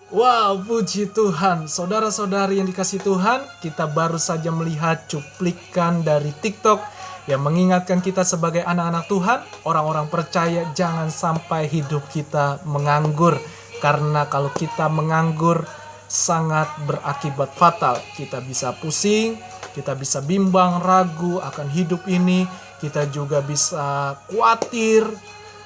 Wow, puji Tuhan. Saudara-saudari yang dikasihi Tuhan, kita baru saja melihat cuplikan dari TikTok yang mengingatkan kita sebagai anak-anak Tuhan, orang-orang percaya, jangan sampai hidup kita menganggur. Karena kalau kita menganggur, sangat berakibat fatal. Kita bisa pusing, kita bisa bimbang, ragu akan hidup ini, kita juga bisa khawatir,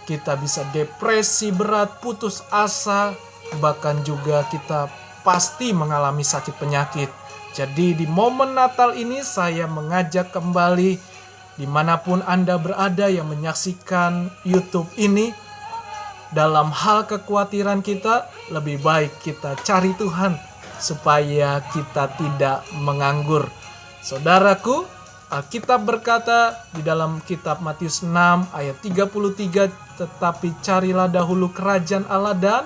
kita bisa depresi berat, putus asa, bahkan juga kita pasti mengalami sakit penyakit. Jadi di momen Natal ini saya mengajak kembali dimanapun Anda berada yang menyaksikan YouTube ini, dalam hal kekhawatiran kita, lebih baik kita cari Tuhan supaya kita tidak menganggur. Saudaraku, Alkitab berkata di dalam kitab Matius 6 ayat 33, tetapi carilah dahulu kerajaan Allah dan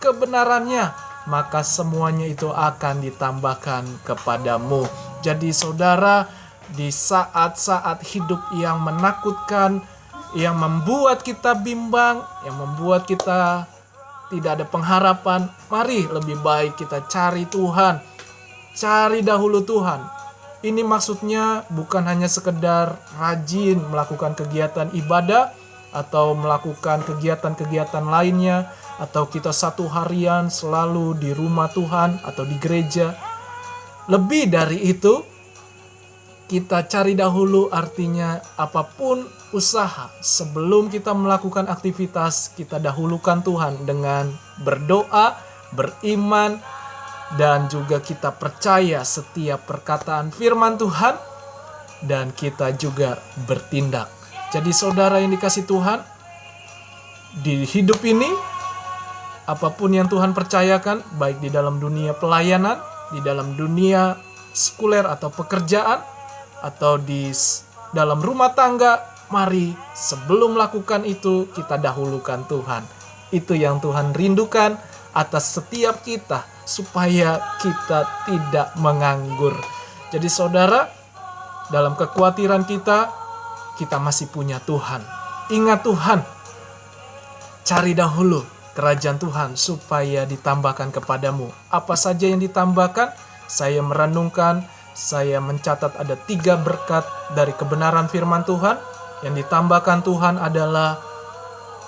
kebenarannya, maka semuanya itu akan ditambahkan kepadamu. Jadi saudara, di saat-saat hidup yang menakutkan, yang membuat kita bimbang, yang membuat kita tidak ada pengharapan, mari lebih baik kita cari Tuhan. Cari dahulu Tuhan. Ini maksudnya bukan hanya sekedar rajin melakukan kegiatan ibadah atau melakukan kegiatan-kegiatan lainnya, atau kita satu harian selalu di rumah Tuhan atau di gereja. Lebih dari itu, kita cari dahulu artinya apapun usaha, sebelum kita melakukan aktivitas, kita dahulukan Tuhan dengan berdoa, beriman, dan juga kita percaya setiap perkataan firman Tuhan, dan kita juga bertindak. Jadi saudara yang dikasihi Tuhan, di hidup ini, apapun yang Tuhan percayakan, baik di dalam dunia pelayanan, di dalam dunia sekuler atau pekerjaan, atau di dalam rumah tangga, mari sebelum melakukan itu, kita dahulukan Tuhan. Itu yang Tuhan rindukan atas setiap kita, supaya kita tidak menganggur. Jadi saudara, dalam kekhawatiran kita masih punya Tuhan. Ingat Tuhan, cari dahulu kerajaan Tuhan supaya ditambahkan kepadamu. Apa saja yang ditambahkan? Saya merenungkan, saya mencatat ada 3 berkat dari kebenaran firman Tuhan. Yang ditambahkan Tuhan adalah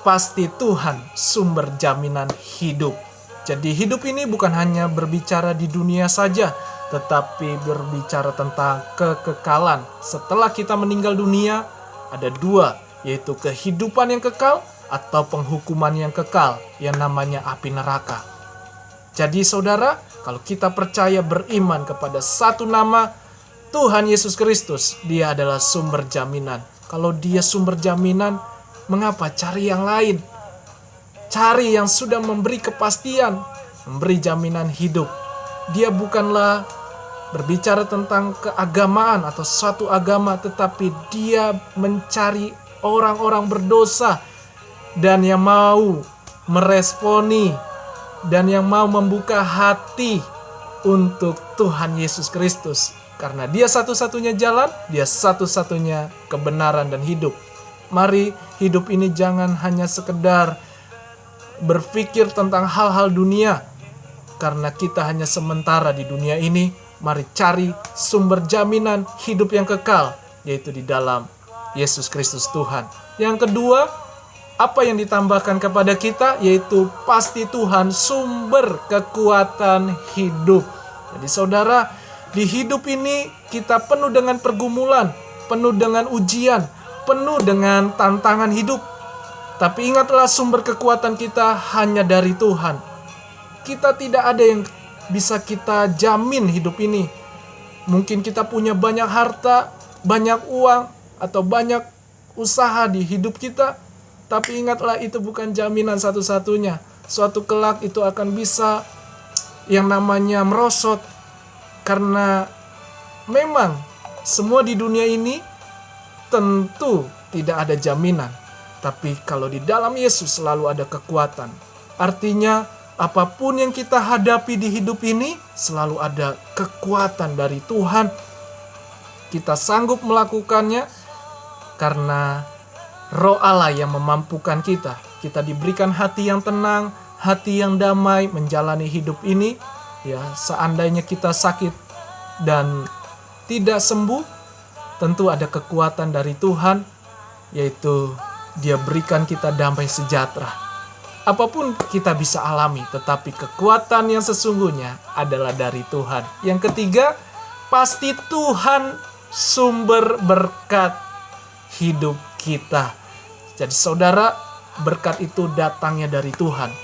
pasti Tuhan sumber jaminan hidup. Jadi hidup ini bukan hanya berbicara di dunia saja, tetapi berbicara tentang kekekalan. Setelah kita meninggal dunia, ada 2, yaitu kehidupan yang kekal atau penghukuman yang kekal, yang namanya api neraka. Jadi saudara, kalau kita percaya beriman kepada satu nama, Tuhan Yesus Kristus, Dia adalah sumber jaminan. Kalau Dia sumber jaminan, mengapa cari yang lain? Cari yang sudah memberi kepastian, memberi jaminan hidup. Dia bukanlah berbicara tentang keagamaan atau suatu agama, tetapi Dia mencari orang-orang berdosa dan yang mau meresponi dan yang mau membuka hati untuk Tuhan Yesus Kristus. Karena Dia satu-satunya jalan, Dia satu-satunya kebenaran dan hidup. Mari hidup ini jangan hanya sekedar berpikir tentang hal-hal dunia, karena kita hanya sementara di dunia ini. Mari cari sumber jaminan hidup yang kekal, yaitu di dalam Yesus Kristus Tuhan. Yang kedua, apa yang ditambahkan kepada kita, yaitu pasti Tuhan sumber kekuatan hidup. Jadi saudara, di hidup ini kita penuh dengan pergumulan, penuh dengan ujian, penuh dengan tantangan hidup. Tapi ingatlah, sumber kekuatan kita hanya dari Tuhan. Kita tidak ada yang bisa kita jamin hidup ini. Mungkin kita punya banyak harta, banyak uang, atau banyak usaha di hidup kita. Tapi ingatlah, itu bukan jaminan satu-satunya. Suatu kelak itu akan bisa yang namanya merosot. Karena memang semua di dunia ini tentu tidak ada jaminan. Tapi kalau di dalam Yesus selalu ada kekuatan. Artinya apapun yang kita hadapi di hidup ini, selalu ada kekuatan dari Tuhan. Kita sanggup melakukannya karena Roh Allah yang memampukan kita. Kita diberikan hati yang tenang, hati yang damai menjalani hidup ini. Ya, seandainya kita sakit dan tidak sembuh, tentu ada kekuatan dari Tuhan, yaitu Dia berikan kita damai sejahtera. Apapun kita bisa alami, tetapi kekuatan yang sesungguhnya adalah dari Tuhan. Yang ketiga, pasti Tuhan sumber berkat hidup kita. Jadi saudara, berkat itu datangnya dari Tuhan.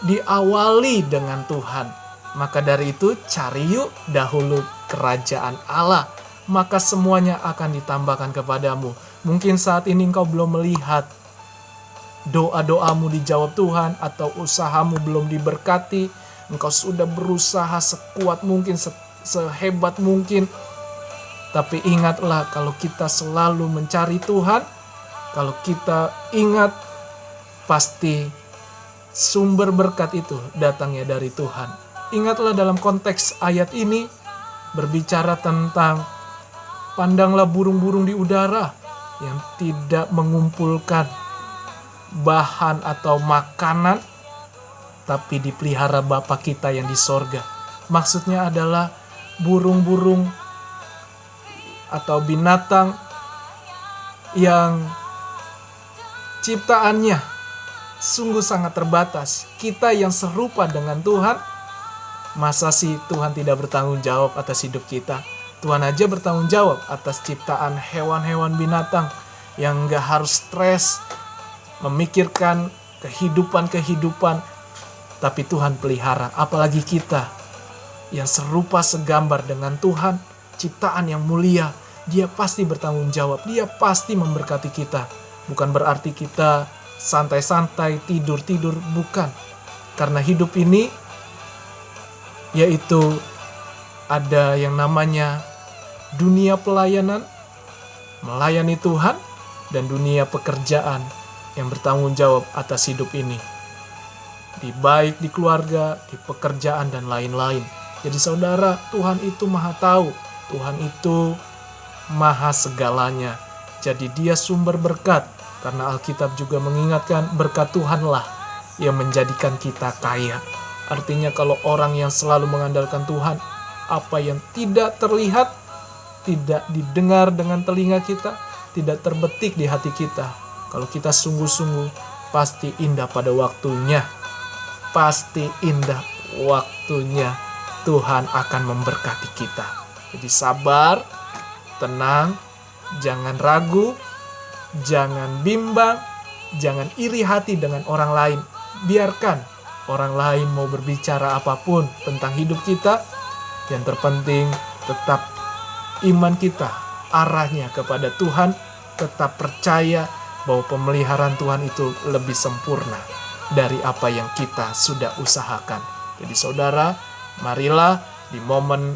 Diawali dengan Tuhan. Maka dari itu cari yuk dahulu kerajaan Allah, maka semuanya akan ditambahkan kepadamu. Mungkin saat ini engkau belum melihat doa-doamu dijawab Tuhan, atau usahamu belum diberkati. Engkau sudah berusaha sekuat mungkin, sehebat mungkin. Tapi ingatlah, kalau kita selalu mencari Tuhan, kalau kita ingat, pasti sumber berkat itu datangnya dari Tuhan. Ingatlah dalam konteks ayat ini berbicara tentang pandanglah burung-burung di udara yang tidak mengumpulkan bahan atau makanan, tapi dipelihara Bapa kita yang di sorga. Maksudnya adalah burung-burung atau binatang yang ciptaannya sungguh sangat terbatas. Kita yang serupa dengan Tuhan, masa sih Tuhan tidak bertanggung jawab atas hidup kita? Tuhan aja bertanggung jawab atas ciptaan hewan-hewan binatang yang gak harus stres memikirkan kehidupan, tapi Tuhan pelihara. Apalagi kita yang serupa segambar dengan Tuhan, ciptaan yang mulia. Dia pasti bertanggung jawab, Dia pasti memberkati kita. Bukan berarti kita santai-santai, tidur-tidur, bukan. Karena hidup ini yaitu ada yang namanya dunia pelayanan, melayani Tuhan, dan dunia pekerjaan yang bertanggung jawab atas hidup ini. Baik di keluarga, di pekerjaan, dan lain-lain. Jadi saudara, Tuhan itu maha tahu. Tuhan itu maha segalanya. Jadi Dia sumber berkat. Karena Alkitab juga mengingatkan berkat Tuhanlah yang menjadikan kita kaya. Artinya kalau orang yang selalu mengandalkan Tuhan, apa yang tidak terlihat, tidak didengar dengan telinga kita, tidak terbetik di hati kita. Kalau kita sungguh-sungguh, pasti indah pada waktunya. Pasti indah waktunya. Tuhan akan memberkati kita. Jadi sabar, tenang, jangan ragu, jangan bimbang, jangan iri hati dengan orang lain. Biarkan orang lain mau berbicara apapun tentang hidup kita. Yang terpenting tetap iman kita arahnya kepada Tuhan. Tetap percaya bahwa pemeliharaan Tuhan itu lebih sempurna dari apa yang kita sudah usahakan. Jadi saudara, marilah di momen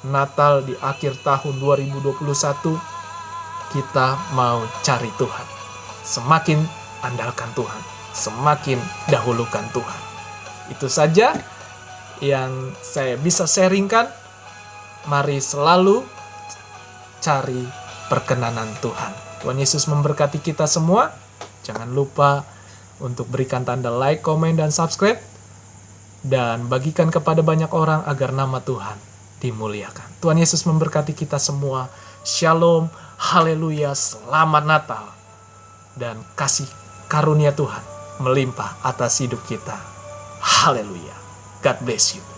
Natal di akhir tahun 2021 kita mau cari Tuhan. Semakin andalkan Tuhan, semakin dahulukan Tuhan. Itu saja yang saya bisa sharingkan. Mari selalu cari perkenanan Tuhan. Tuhan Yesus memberkati kita semua. Jangan lupa untuk berikan tanda like, komen, dan subscribe. Dan bagikan kepada banyak orang agar nama Tuhan dimuliakan. Tuhan Yesus memberkati kita semua. Shalom, haleluya, selamat Natal. Dan kasih karunia Tuhan melimpah atas hidup kita. Haleluya. God bless you.